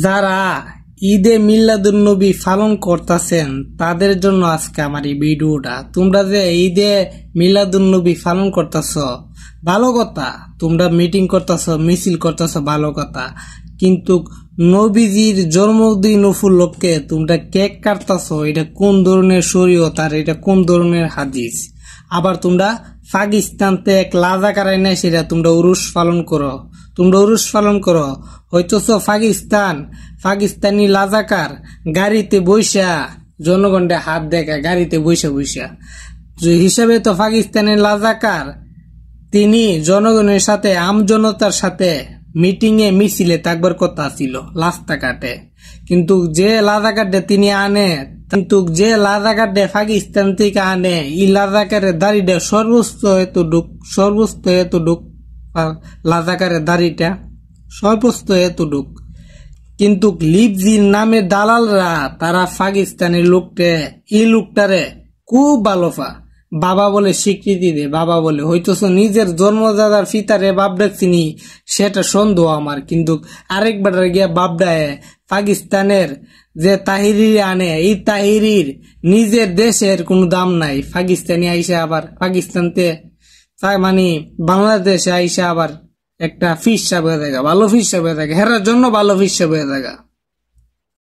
যারা ঈদে মিলাদুন্নবী পালন করতেছেন তাদের জন্য আজকে আমার এই ভিডিওটা। তোমরা যে ঈদে মিলাদুন্নবী পালন করতেছ ভালো কথা, তোমরা মিটিং করতেছ, মিছিল করতেছ, ভালো কথা, কিন্তু নবীজির জন্মদিন উপলক্ষে তোমরা কেক কাটতেছ, এটা কোন ধরনের শরীয়ত আর এটা কোন ধরনের হাদিস? আবার তোমরা পাকিস্তানতে এক লাজাকার আইনা সেটা তোমরা উরুস পালন করো, হইতেছ পাকিস্তানি লাজাকার গাড়িতে বৈশা জনগণে হাত দেখা, গাড়িতে বৈশা হিসাবে তো পাকিস্তানের লাজাকার তিনি জনগণের সাথে আমজনতার সাথে মিটিং এ মিছিলে থাকবার কথা ছিল রাস্তাঘাটে, কিন্তু যে লাজাকাটে পাকিস্তান থেকে আনে এই লাজাকারের দাড়িটা সর্বোচ্চ এতটুক লাজাকারের দাড়িটা সর্বোচ্চ এতটুক, কিন্তু লিপজির নামে দালালরা তারা পাকিস্তানের লোকটারে খুব ভালো বাবা বলে স্বীকৃতি দে, বাবা বলে, হইতেছ নিজের জন্মদাতার পিতারে বাপ ডাকছিনি সেটা সন্দেহ আমার, কিন্তু আরেকবার গিয়া বাপ ডায় পাকিস্তানের যে তাহিরি আনে, এই তাহিরির নিজের দেশের কোনো দাম নাই। পাকিস্তানি আইসা আবার পাকিস্তানতে মানে বাংলাদেশে আইসা আবার একটা ফিস সাপ হয়ে থাকে, ভালো ফিস সাপ হয়ে থাকে, হেরার জন্য ভালো ফিস সাপ হয়ে থাকে।